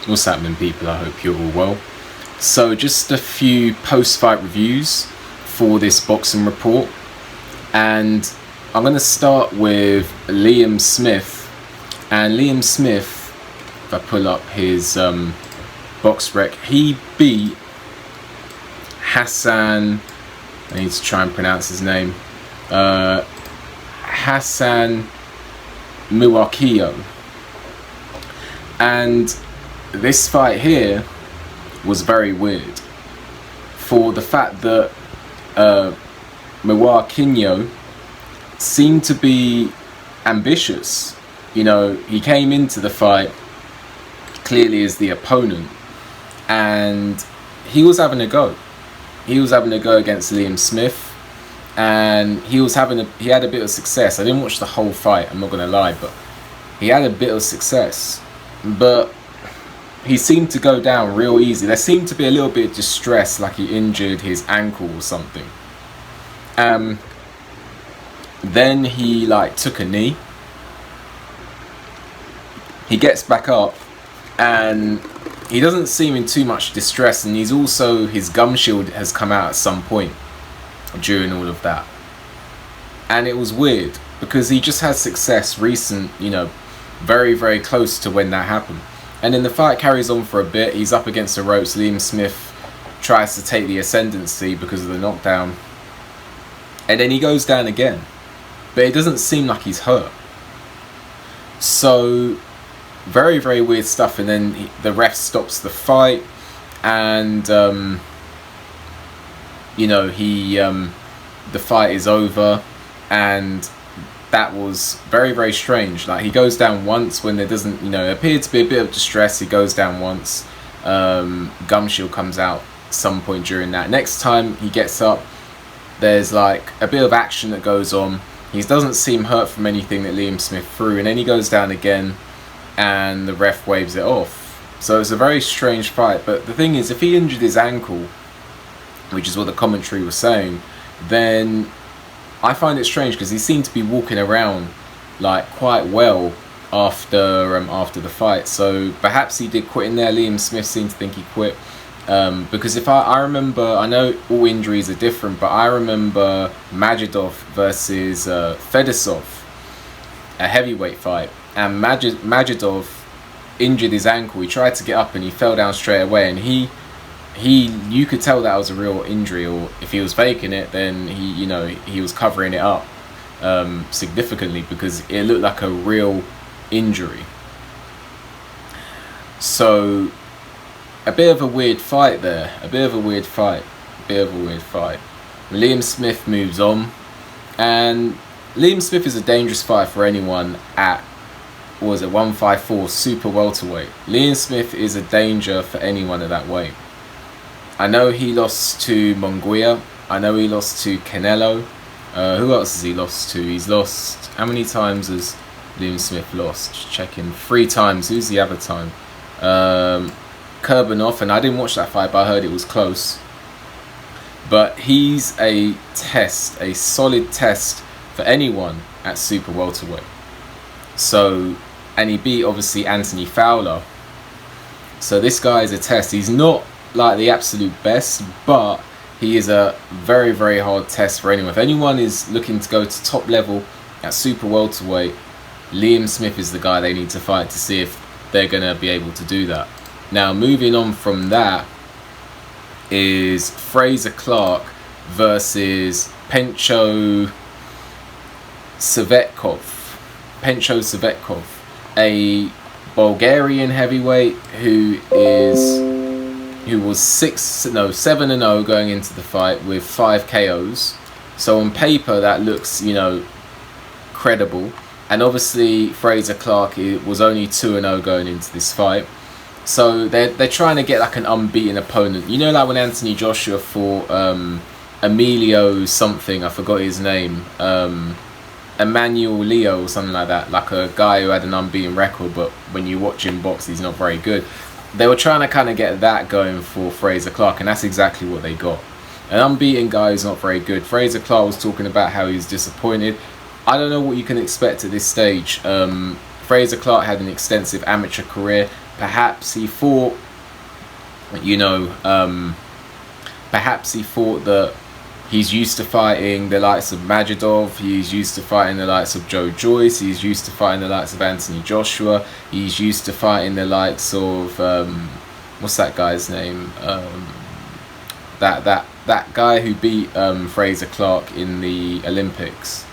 What's happening, people? I hope you're all well. So just a few post-fight reviews for this boxing report, and I'm going to start with Liam Smith. And Liam Smith, if I pull up his box rec, he beat Hassan, I need to try and pronounce his name, Hassan Mwakinyo. And this fight here was very weird for the fact that Mwakinyo seemed to be ambitious. You know, he came into the fight clearly as the opponent, and he was having a go. He was having a go against Liam Smith, and he had a bit of success. I didn't watch the whole fight, I'm not gonna lie, but he had a bit of success. But he seemed to go down real easy. There seemed to be a little bit of distress, like he injured his ankle or something. Then he took a knee. He gets back up and he doesn't seem in too much distress, and his gum shield has come out at some point during all of that. And it was weird because he just had success recent, very, very close to when that happened. And then the fight carries on for a bit. He's up against the ropes. Liam Smith tries to take the ascendancy because of the knockdown. And then he goes down again. But it doesn't seem like he's hurt. So, very, very weird stuff. And then the ref stops the fight. And, the fight is over. And that was very, very strange. Like, he goes down once when there doesn't, appear to be a bit of distress. He goes down once. Gum shield comes out some point during that. Next time he gets up, there's like a bit of action that goes on. He doesn't seem hurt from anything that Liam Smith threw, and then he goes down again and the ref waves it off. So it's a very strange fight. But the thing is, if he injured his ankle, which is what the commentary was saying, then I find it strange because he seemed to be walking around quite well after the fight. So perhaps he did quit in there. Liam Smith seemed to think he quit because if I remember, I know all injuries are different, but I remember Majidov versus Fedosov, a heavyweight fight, and Majidov injured his ankle. He tried to get up and he fell down straight away, and you could tell that was a real injury, or if he was faking it, then he was covering it up significantly because it looked like a real injury. So a bit of a weird fight there. Liam Smith moves on, and Liam Smith is a dangerous fight for anyone at 154 super welterweight. Liam Smith is a danger for anyone at that weight. I know he lost to Munguia. I know he lost to Canelo. Who else has he lost to? He's lost... How many times has Liam Smith lost? Just checking. 3 times. Who's the other time? Kurbanov. And I didn't watch that fight, but I heard it was close. But he's a test. A solid test for anyone at super welterweight. So... And he beat, obviously, Anthony Fowler. So this guy is a test. He's not like the absolute best, but he is a very, very hard test for anyone. If anyone is looking to go to top level at super welterweight, Liam Smith is the guy they need to fight to see if they're going to be able to do that. Now, moving on from that is Frazer Clarke versus Pencho Tsvetkov. Pencho Tsvetkov, a Bulgarian heavyweight who was 7-0 going into the fight with 5 KOs. So on paper that looks, credible. And obviously Frazer Clarke was only 2-0 going into this fight. So they're trying to get like an unbeaten opponent. Like when Anthony Joshua fought Emilio something, I forgot his name. Emmanuel Leo or something like that. Like a guy who had an unbeaten record, but when you watch him box, he's not very good. They were trying to kind of get that going for Frazer Clarke, and that's exactly what they got. An unbeaten guy who's not very good. Frazer Clarke was talking about how he's disappointed. I don't know what you can expect at this stage. Frazer Clarke had an extensive amateur career. perhaps he thought, you know, perhaps he thought that he's used to fighting the likes of Majidov, he's used to fighting the likes of Joe Joyce, he's used to fighting the likes of Anthony Joshua, he's used to fighting the likes of, what's that guy's name? That guy who beat Frazer Clarke in the Olympics.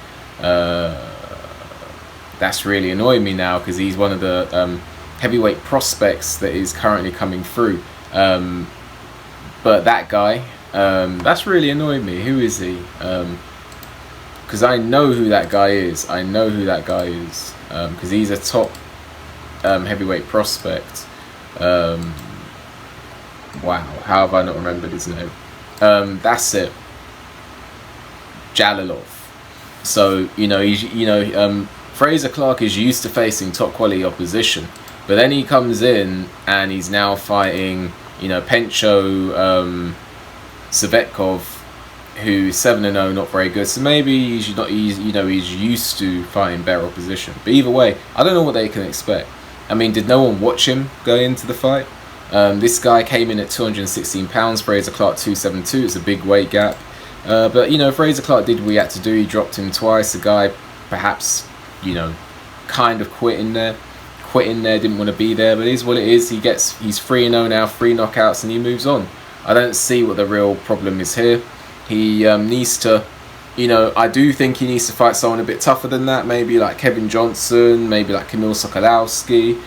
That's really annoying me now, because he's one of the heavyweight prospects that is currently coming through. But that guy, that's really annoying me. Who is he? Because I know who that guy is. I know who that guy is. Because he's a top heavyweight prospect. Wow, how have I not remembered his name? That's it. Jalalov. So, you know, Frazer Clarke is used to facing top quality opposition, but then he comes in and he's now fighting, you know, Pencho Tsvetkov, who's 7-0, not very good. So maybe he's used to fighting better opposition. But either way, I don't know what they can expect. I mean, did no one watch him go into the fight? This guy came in at 216 pounds. Frazer Clarke 272. It's a big weight gap. But you know, Frazer Clarke did what he had to do. He dropped him twice. The guy, perhaps, you know, kind of quit in there, didn't want to be there, but it is what it is. He's 3-0 now, 3 knockouts, and he moves on. I don't see what the real problem is here. He needs to, you know, I do think he needs to fight someone a bit tougher than that, maybe like Kevin Johnson, maybe like Kamil Sokolowski,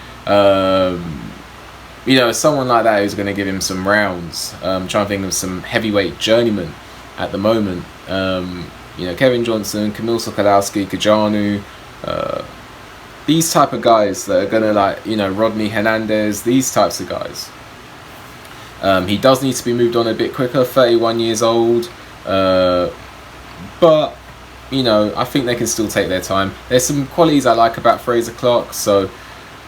you know, someone like that who's going to give him some rounds. I'm trying to think of some heavyweight journeymen at the moment. You know, Kevin Johnson, Kamil Sokolowski, Kajanu, these type of guys that are gonna, like, you know, Rodney Hernandez, these types of guys. He does need to be moved on a bit quicker, 31 years old, but you know, I think they can still take their time. There's some qualities I like about Frazer Clarke. So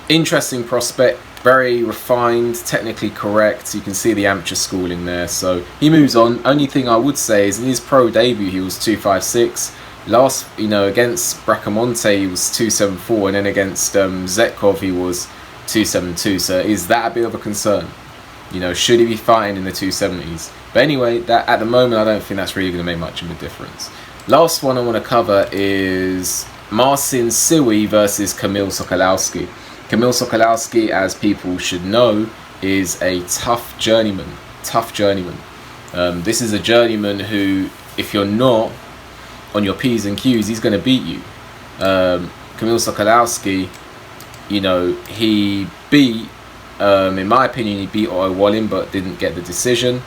interesting prospect, very refined, technically correct. You can see the amateur schooling there. So he moves on. Only thing I would say is in his pro debut he was 256. Last, you know, against Bracamonte he was 274, and then against Tsvetkov he was 272. So is that a bit of a concern? You know, should he be fighting in the 270s? But anyway, that at the moment I don't think that's really going to make much of a difference. Last one I want to cover is Marcin Siwy versus Kamil Sokolowski. Kamil Sokolowski, as people should know, is a tough journeyman. This is a journeyman who, if you're not on your P's and Q's, he's going to beat you. Kamil Sokolowski, you know, he beat, in my opinion, he beat Otto Wallin, but didn't get the decision.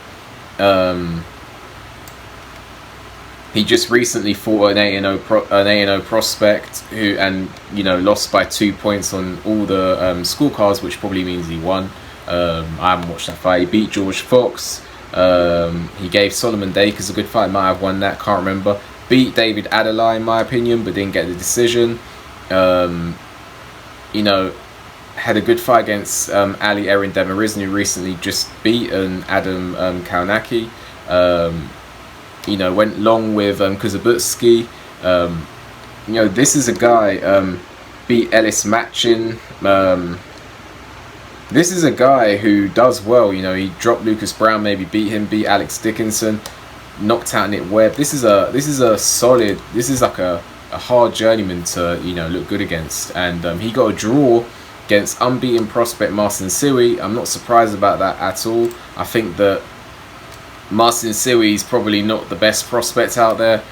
He just recently fought an 8-0 prospect who, and you know, lost by 2 points on all the scorecards, which probably means he won. I haven't watched that fight. He beat George Fox. He gave Solomon Dakers a good fight. Might have won that. Can't remember. Beat David Adelaide, in my opinion, but didn't get the decision. You know, had a good fight against Ali Erin Demirizny, who recently just beaten Adam Kaunaki. You know, went long with Kuzabutsky. You know, this is a guy, beat Ellis Machin. This is a guy who does well. You know, he dropped Lucas Brown, maybe beat him, beat Alex Dickinson, knocked out Nick Webb. This is a solid, this is like a hard journeyman to, you know, look good against. And he got a draw against unbeaten prospect Marcin Siwy. I'm not surprised about that at all. I think that Marcin Siwy is probably not the best prospect out there,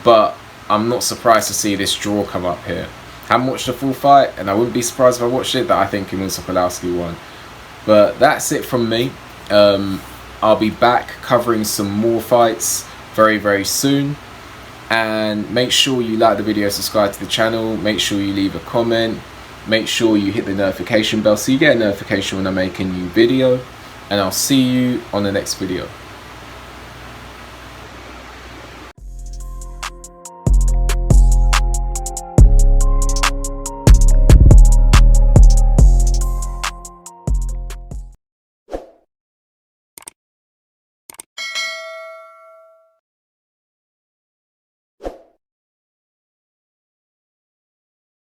but I'm not surprised to see this draw come up here. Haven't watched the full fight, and I wouldn't be surprised if I watched it, that I think Kamil Sokolowski won. But that's it from me. I'll be back covering some more fights very, very soon. And make sure you like the video, subscribe to the channel, make sure you leave a comment, make sure you hit the notification bell so you get a notification when I make a new video. And I'll see you on the next video.